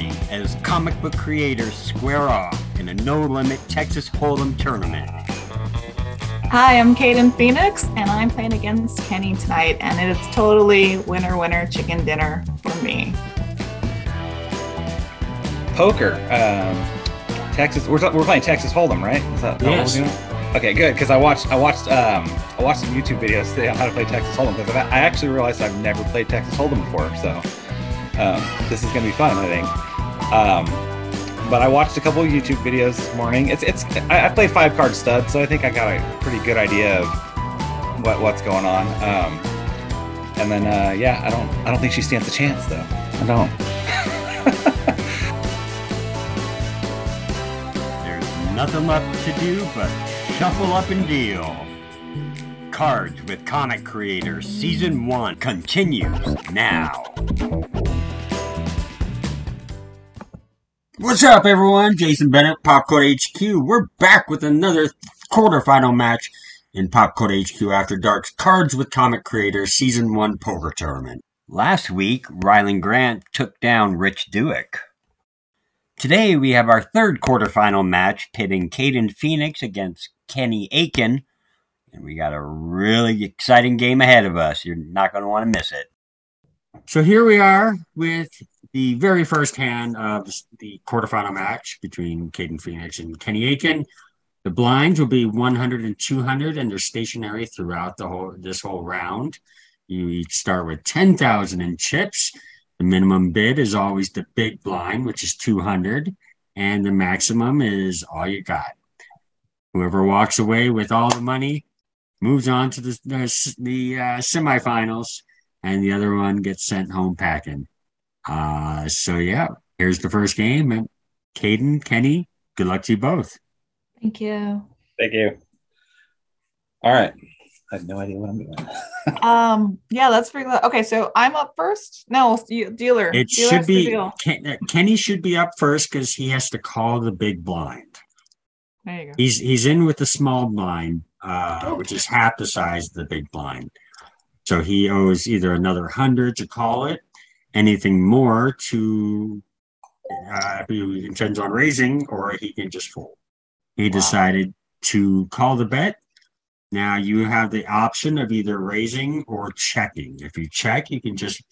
Tuesday as comic book creators square off in a no-limit Texas Hold'em tournament. Hi, I'm Kaden Phoenix, and I'm playing against Kenny tonight, and it is totally winner chicken dinner for me. Poker, Texas. We're playing Texas Hold'em, right? Is that yes. What we're doing? Okay, good. Because I watched some YouTube videos today on how to play Texas Hold'em. Because I actually realized I've never played Texas Hold'em before, so this is gonna be fun, I think. But I watched a couple of YouTube videos this morning. I played 5-card stud, so I think I got a pretty good idea of what's going on. And then yeah, I don't think she stands a chance though. I don't. There's nothing left to do but shuffle up and deal. Cards with Comic Creators Season 1 continues now. What's up, everyone? Jason Bennett, PopCultHQ. We're back with another quarterfinal match in PopCultHQ After Dark's Cards with Comic Creators Season 1 Poker Tournament. Last week, Rylan Grant took down Rich Duick. Today, we have our third quarterfinal match pitting Kayden Phoenix against Kenny Aitken. And we got a really exciting game ahead of us. You're not going to want to miss it. So here we are with the very first hand of the quarterfinal match between Kayden Phoenix and Kenny Aitken. The blinds will be 100 and 200, and they're stationary throughout this whole round. You each start with 10,000 in chips. The minimum bid is always the big blind, which is 200, and the maximum is all you got. Whoever walks away with all the money moves on to the semifinals, and the other one gets sent home packing. So yeah, here's the first game. And Kaden, Kenny, good luck to you both. Thank you. Thank you. All right. I have no idea what I'm doing. Yeah, let's figure that. Okay, so I'm up first. No, dealer. It should be Kenny should be up first because he has to call the big blind. There you go. He's in with the small blind, which is half the size of the big blind. So he owes either another 100 to call it, anything more to if he intends on raising, or he can just fold. He decided to call the bet. Now you have the option of either raising or checking. If you check, you can just,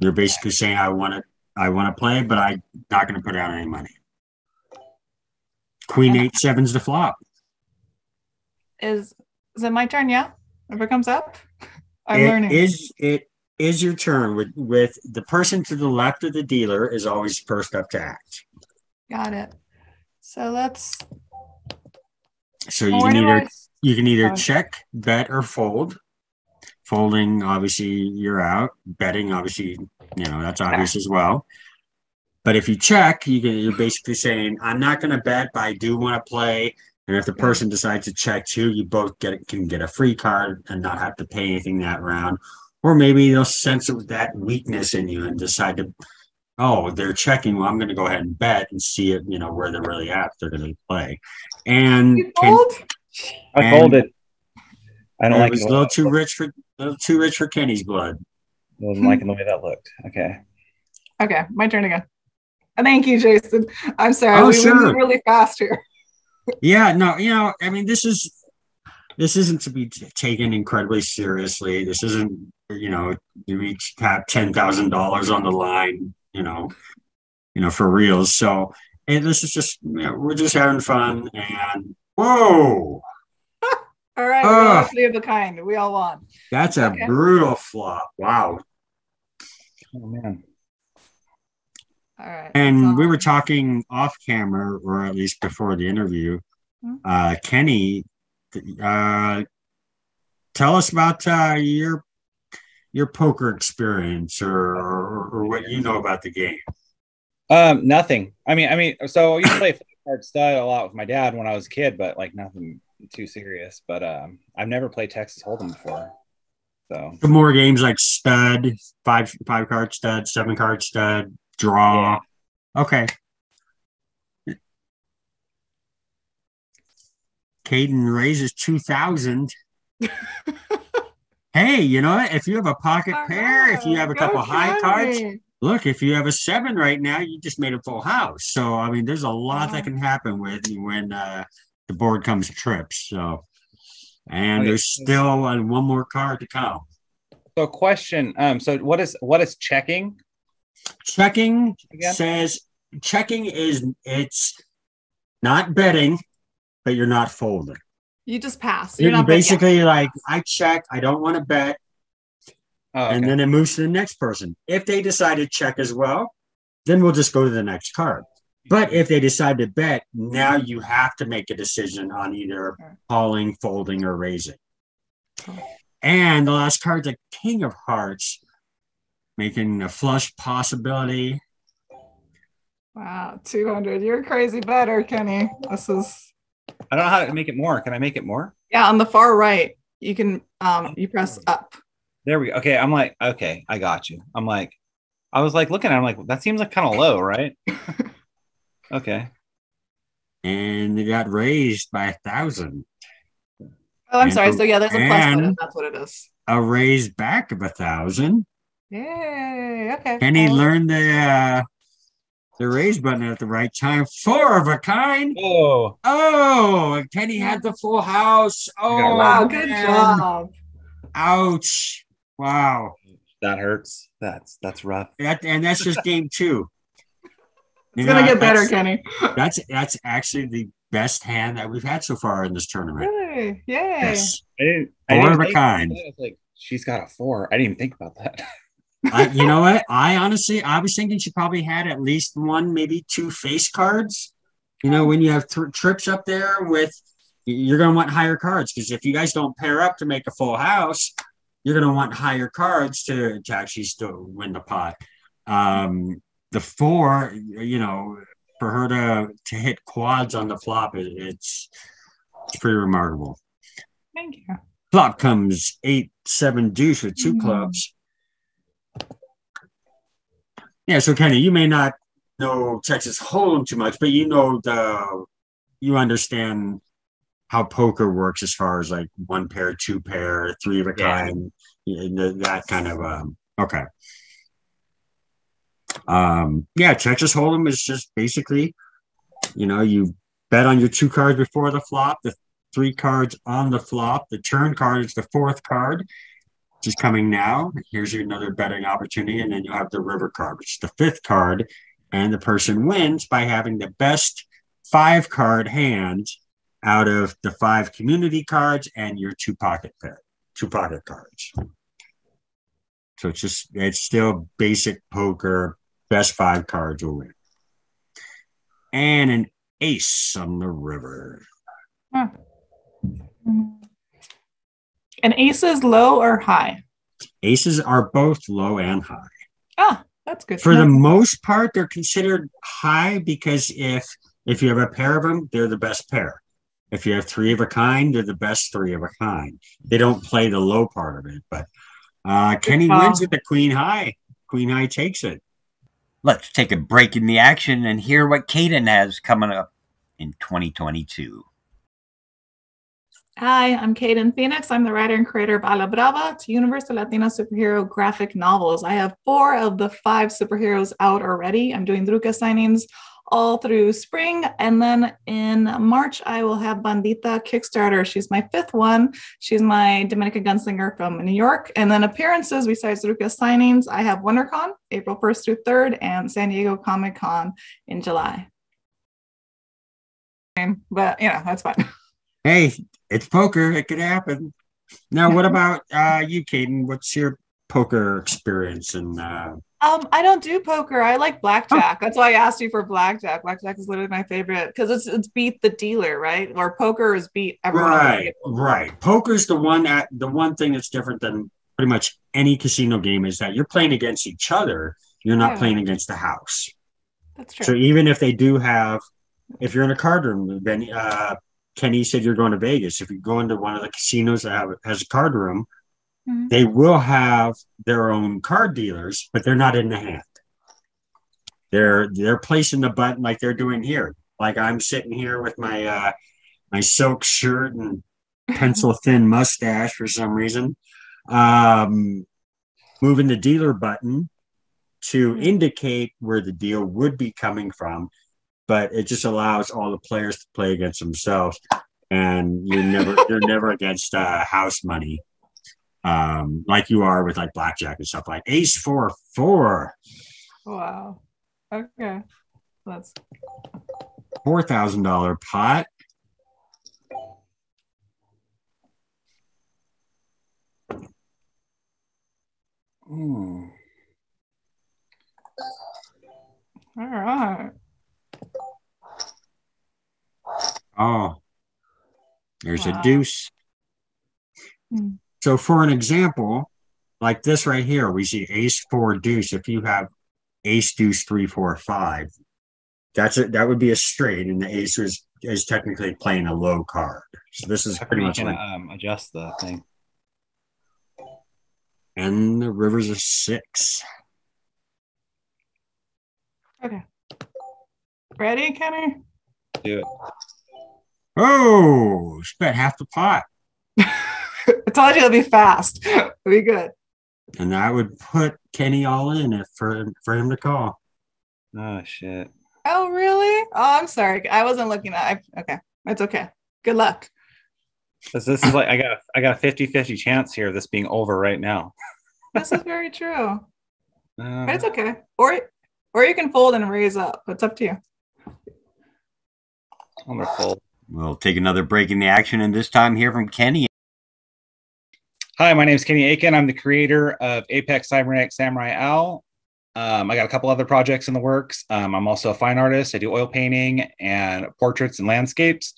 you're basically saying, I want to play, but I'm not going to put out any money. Queen 8-7's the flop. Is it my turn? Yeah, if it comes up, I'm learning. It is your turn. With the person to the left of the dealer is always first up to act. Got it. So let's. So you can either check, bet, or fold. Folding, obviously, you're out. Betting, obviously, that's obvious as well. But if you check, you're basically saying, I'm not going to bet, but I do want to play. And if the person decides to check too, you both can get a free card and not have to pay anything that round. Or maybe they'll sense that weakness in you and decide to, they're checking. Well, I'm going to go ahead and bet and see it, where they're really at. They're going to play. And I folded. I don't like it. Was a little too rich for Kenny's blood. I wasn't liking the way that looked. Okay. Okay, my turn again. Thank you, Jason. I'm sorry. Oh, we went really fast here. Yeah, no, I mean, this isn't to be taken incredibly seriously. This isn't, you each have $10,000 on the line, for reals. So this is just, we're just having fun. And whoa! All right, we're actually of a kind. We all won. That's a brutal flop. Wow. Oh man. All right. And we were talking off camera, or at least before the interview. Kenny, tell us about your poker experience, or what you know about the game. Nothing. I mean, so I used to play 5-card stud a lot with my dad when I was a kid, but like nothing too serious. But I've never played Texas Hold'em before. So more games like stud, 5-card stud, 7-card stud, draw. Yeah. Okay. Kaden raises 2,000. Hey, you know what? If you have a pocket pair, if you have a couple high cards, look, if you have a 7 right now, you just made a full house. So, I mean, there's a lot that can happen when the board comes trips. So, and there's still one more card to come. So, question. So what is checking? Checking says checking is it's not betting, but you're not folding. You just pass. You're not basically like, I check, I don't want to bet. Oh, okay. And then it moves to the next person. If they decide to check as well, then we'll just go to the next card. But if they decide to bet, now you have to make a decision on either calling, folding, or raising. And the last card's a King of Hearts, making a flush possibility. Wow, 200. You're a crazy better, Kenny. This is... I don't know how to make it more. Can I make it more? Yeah, on the far right, you can you press up. There we go. Okay, I'm like, okay, I got you. I was like looking at it, I'm like, that seems like kind of low, right? Okay. And it got raised by 1,000. Oh, I'm sorry. So yeah, there's a plus button. That's what it is. A raise back of 1,000. Yay. Okay. Kenny learned the raise button at the right time. 4 of a kind. Oh, Kenny had the full house. Oh, wow, good job. Ouch. Wow. That hurts. That's rough. And that's just game 2. It's gonna get better, Kenny. That's actually the best hand that we've had so far in this tournament. Really? Yay. Yes. I 4 of a kind. Like, she's got a 4. I didn't even think about that. You know what? I was thinking she probably had at least 1, maybe 2 face cards. You know, when you have trips up there you're going to want higher cards, because if you guys don't pair up to make a full house, you're going to want higher cards to actually still win the pot. The 4, you know, for her to hit quads on the flop, it's pretty remarkable. Thank you. Flop comes 8-7 deuce with 2 clubs. Yeah, so Kenny, you may not know Texas Hold'em too much, but you understand how poker works as far as like 1 pair, 2 pair, 3 of a kind, that kind of okay. Texas Hold'em is just basically, you know, you bet on your 2 cards before the flop, the 3 cards on the flop. The turn card is the 4th card, which is coming now. Here's another betting opportunity, and then you have the river card, which is the 5th card, and the person wins by having the best 5-card hand out of the 5 community cards and your 2 pocket cards. So it's still basic poker. Best 5 cards will win. And an ace on the river. Huh. And aces low or high? Aces are both low and high. Ah, that's good. For the most part, they're considered high because if you have a pair of them, they're the best pair. If you have 3 of a kind, they're the best 3 of a kind. They don't play the low part of it, but Kenny wins with the queen high. Queen high takes it. Let's take a break in the action and hear what Kaden has coming up in 2022. Hi, I'm Kaden Phoenix. I'm the writer and creator of BRAVA Latina Superhero graphic novels. I have 4 of the 5 superheroes out already. I'm doing Druka signings all through spring. And then in March, I will have Bandita Kickstarter. She's my 5th one. She's my Dominican gunslinger from New York. And then appearances besides Druka signings, I have WonderCon, April 1st through 3rd, and San Diego Comic Con in July. But, you know, that's fine. Hey, it's poker. It could happen. Now, what about you, Kaden? What's your poker experience? And I don't do poker. I like blackjack. That's why I asked you for blackjack. Blackjack is literally my favorite because it's beat the dealer, right? Or poker is beat everyone. Right. Poker's the one thing that's different than pretty much any casino game is that you're playing against each other. You're not playing against the house. That's true. So even if they do have, if you're in a card room, then Kenny said you're going to Vegas. If you go into one of the casinos that has a card room, they will have their own card dealers, but they're not in the hand. They're placing the button like they're doing here. Like I'm sitting here with my my silk shirt and pencil thin mustache for some reason, moving the dealer button to indicate where the deal would be coming from, but it just allows all the players to play against themselves, and you're never against house money, like you are with like blackjack and stuff like ace 4-4. Wow. Okay. That's $4,000 pot. Hmm. all right. Oh, there's a Wow. deuce. Hmm. So for an example, like this right here, we see ace 4 deuce. If you have ace deuce 3 4 5, that would be a straight, and the ace is technically playing a low card. So this is pretty much like adjust the thing. and the river's a 6. Okay. Ready, Kenny? Do it. Oh, spent half the pot. I told you it'll be fast. It'll be good. And that would put Kenny all in it for him to call. Oh shit. Oh, really? Oh, I'm sorry. I wasn't looking at it. Okay. It's okay. Good luck. This is like I got a 50-50 chance here of this being over right now. This is very true. But it's okay. Or you can fold and raise up. It's up to you. I'm gonna fold. We'll take another break in the action, and this time hear from Kenny. Hi, my name is Kenny Aitken. I'm the creator of Apex Cybernetic Samurai Owl. I got a couple other projects in the works. I'm also a fine artist. I do oil painting and portraits and landscapes.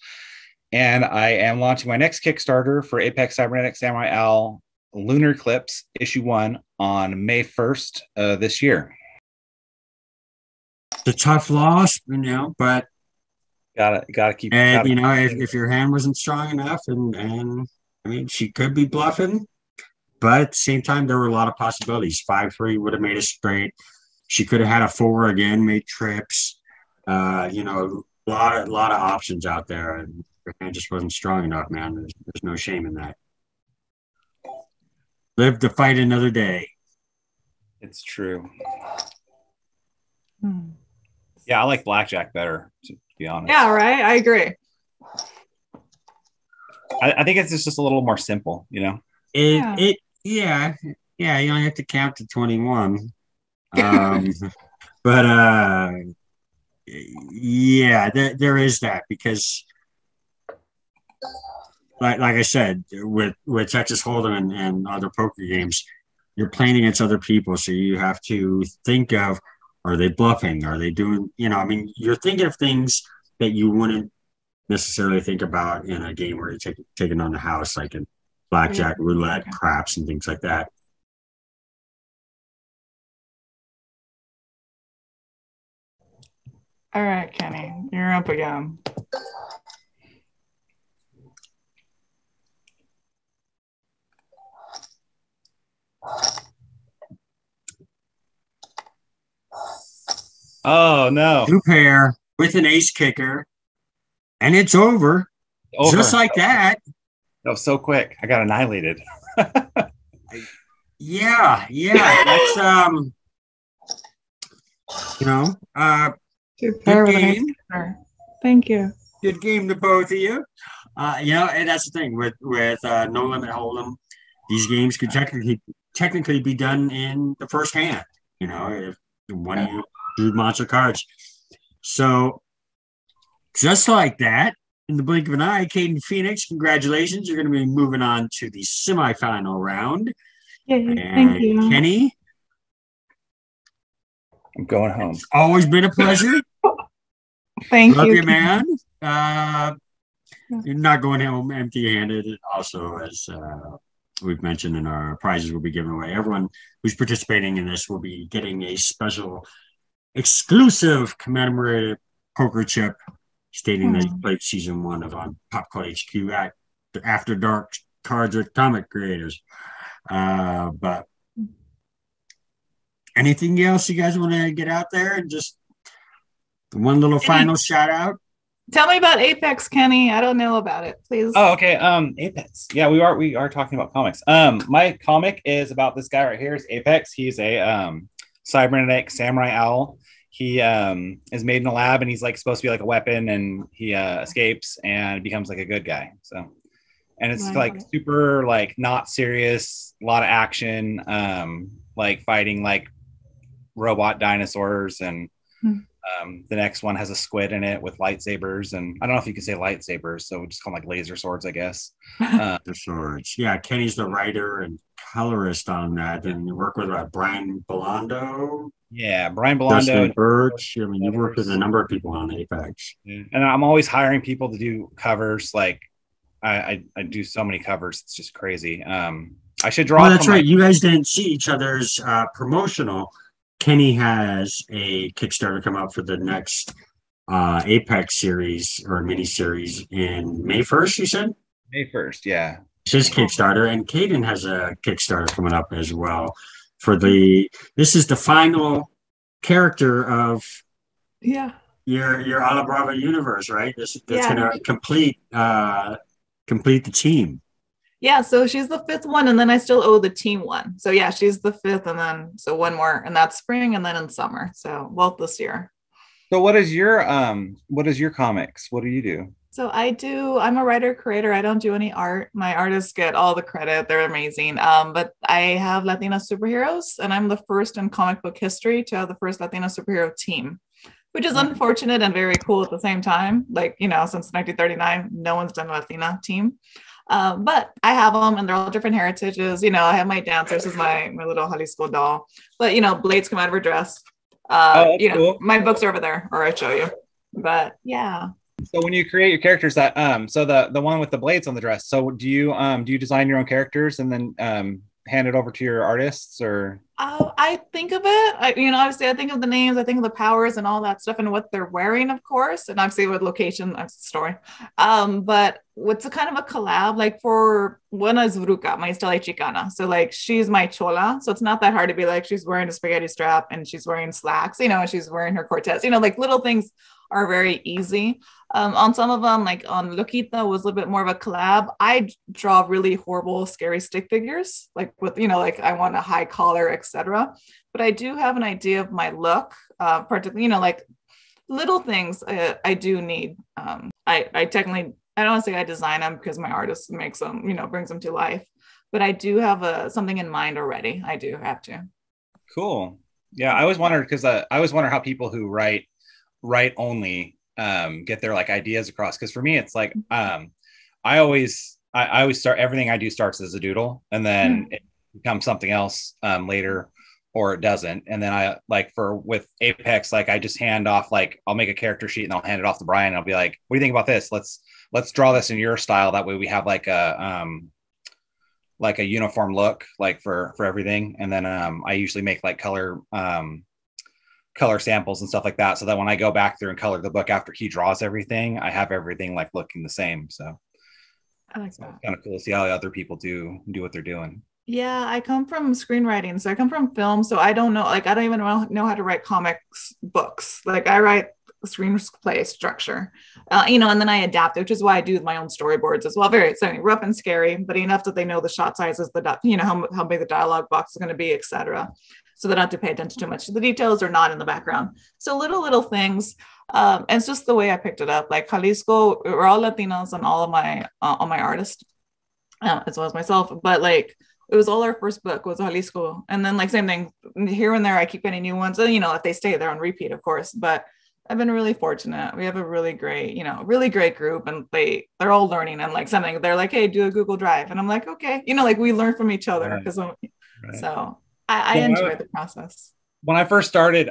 And I am launching my next Kickstarter for Apex Cybernetic Samurai Owl Lunar Eclipse issue 1 on May 1st this year. It's a tough loss, but Gotta keep. and if your hand wasn't strong enough, and I mean, she could be bluffing, but at the same time, there were a lot of possibilities. 5-3 would have made a straight. She could have had a 4 again, made trips. A lot of options out there, and her hand just wasn't strong enough, man. There's no shame in that. Live to fight another day. It's true. Hmm. Yeah, I like blackjack better, to be honest. Yeah, right. I agree. I think it's just a little more simple, Yeah. You only have to count to 21. But there is that, because like I said, with Texas Hold'em and other poker games, you're playing against other people, so you have to think of, are they bluffing? Are they doing, you're thinking of things that you wouldn't necessarily think about in a game where you're taking on the house, like in blackjack, roulette, craps, and things like that. All right, Kenny, you're up again. Oh no! 2 pair with an ace kicker, and it's over. Just like that. That was so quick. I got annihilated. Yeah. That's Two good pair with an game. ace. Thank you. Good game to both of you. And that's the thing with No Limit Hold'em. These games could technically be done in the first hand. If one of you drew monster cards. So just like that, in the blink of an eye, Kaden Phoenix, congratulations. You're going to be moving on to the semifinal round. Yay, thank you. Kenny, I'm going home. it's always been a pleasure. Thank Love you, you, man. You're not going home empty-handed. Also, as we've mentioned in our prizes we'll be giving away, everyone who's participating in this will be getting a special exclusive commemorative poker chip stating that you played season 1 of PopCultHQ at the After Dark Cards with Comic Creators. But anything else you guys want to get out there, and just one little final shout out? Tell me about Apex, Kenny. I don't know about it, please. Oh, okay. Apex. Yeah, we are talking about comics. My comic is about this guy right here. Is Apex. He's a Cybernetic Samurai Owl. He is made in a lab, and he's like supposed to be like a weapon, and he escapes and becomes like a good guy. So, and it's like super like not serious, a lot of action, like fighting like robot dinosaurs, and the next one has a squid in it with lightsabers, and I don't know if you can say lightsabers, so we just call them like laser swords, I guess. The swords. Yeah, Kenny's the writer and colorist on that, and you work with Brian Belando. Yeah, Brian Belando. Dustin Birch. I mean, you worked with a number of people on Apex. Yeah. And I'm always hiring people to do covers. Like, I do so many covers. It's just crazy. I should draw. Oh, that's right. You guys didn't see each other's promotional. Kenny has a Kickstarter come up for the next Apex series or mini series in May 1st, you said? May 1st, yeah. It's his Kickstarter, and Kayden has a Kickstarter coming up as well for this is the final character of your BRAVA universe, right? That's gonna complete the team. Yeah, so she's the 5th one, and then I still owe the team one. So yeah, she's the 5th, and then so one more, and that's spring, and then in summer. So both this year. So what is your comics? What do you do? So I'm a writer creator. I don't do any art. My artists get all the credit. They're amazing. But I have Latina superheroes, and I'm the first in comic book history to have the first Latina superhero team, which is unfortunate and very cool at the same time. Like, since 1939, no one's done a Latina team. But I have them, and they're all different heritages. I have my dancers as my little Jalisco doll, but blades come out of her dress. Cool. My books are over there, or I show you. But yeah. So when you create your characters, that so the one with the blades on the dress. So do you design your own characters and then hand it over to your artists, or? I think of it. Obviously, I think of the names, I think of the powers and all that stuff, and what they're wearing, of course, and obviously what location. That's the story. But what's a kind of a collab? Like for one is Vruka, my Estela Chicana. So like she's my chola. So it's not that hard to be like she's wearing a spaghetti strap and she's wearing slacks. And she's wearing her Cortez. Like little things are very easy. On some of them, like on Loquita was a little bit more of a collab. I draw really horrible, scary stick figures, like with, like I want a high collar, etc. But I do have an idea of my look, particularly, like little things I do need. I technically, I don't want to say I design them because my artist makes them, brings them to life. But I do have something in mind already. I do have to. Cool. Yeah, I always wondered because I always wonder how people who write only get their like ideas across, because for me it's like I always start, everything I do starts as a doodle, and then it becomes something else later, or it doesn't. And then I like with Apex, like I just hand off, like I'll make a character sheet and I'll hand it off to Brian, and I'll be like, what do you think about this? Let's draw this in your style, that way we have like a uniform look like for everything. And then I usually make like color samples and stuff like that, so that when I go back through and color the book after he draws everything, I have everything like looking the same. So I like that. Kind of cool to see how other people do what they're doing. Yeah, I come from screenwriting, so I come from film, so I don't know, like I don't even know how to write comics books. Like I write screenplay structure, and then I adapt it, which is why I do my own storyboards as well. Very rough and scary, but enough that they know the shot sizes, how big the dialogue box is going to be, etc. So they don't have to pay attention too much to the details or not in the background. So little things. And it's just the way I picked it up. Like Jalisco, we're all Latinos and all my artists, as well as myself. But like, it was all our first book was Jalisco. And then like same thing here and there, I keep getting new ones. And, if they stay, they're on repeat, of course. But I've been really fortunate. We have a really great, really great group, and they're all learning, and like something, they're like, hey, do a Google Drive. And I'm like, okay, like we learn from each other. So I enjoy the process. When I first started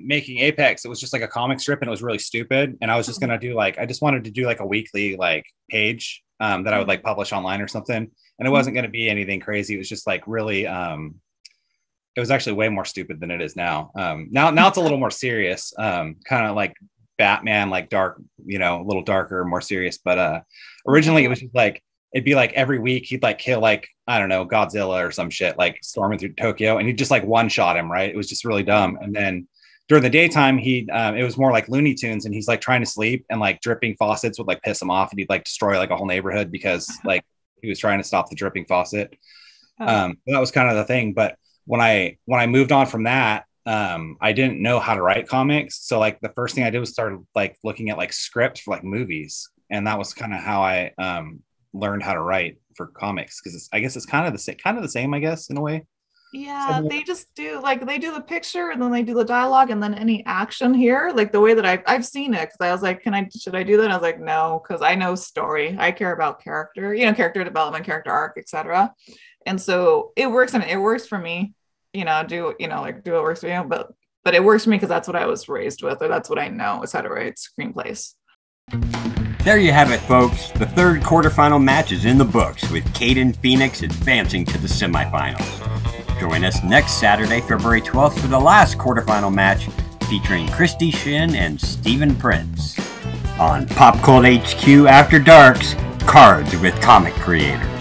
making Apex, it was just like a comic strip, and it was really stupid. And I was just going to do I just wanted to do like a weekly like page that I would like publish online or something. And it wasn't going to be anything crazy. It was just like really, it was actually way more stupid than it is now. Now it's a little more serious, kind of like Batman, like dark, a little darker, more serious. But originally it was just like, it'd be like every week he'd like kill like, I don't know, Godzilla or some shit, like storming through Tokyo, and he'd just like one shot him, right? It was just really dumb. And then during the daytime, it was more like Looney Tunes, and he's like trying to sleep, and like dripping faucets would like piss him off, and he'd like destroy like a whole neighborhood because like he was trying to stop the dripping faucet. That was kind of the thing. But when I moved on from that, I didn't know how to write comics. So like the first thing I did was start like looking at like scripts for like movies. And that was kind of how I learned how to write for comics. Cause I guess it's kind of the same, I guess, in a way. Yeah, they just do like they do the picture and then they do the dialogue and then any action here, like the way that I've seen it. Because I was like, should I do that? And I was like, no, because I know story. I care about character, character development, character arc, etc. And so it works. I mean, it works for me. Do what works for you. But it works for me because that's what I was raised with, or that's what I know is how to write screenplays. There you have it, folks. The third quarterfinal match is in the books, with Kaden Phoenix advancing to the semifinals. Join us next Saturday, February 12th, for the last quarterfinal match featuring Christy Shin and Stephen Prince on PopCultHQ After Dark's Cards with Comic Creators.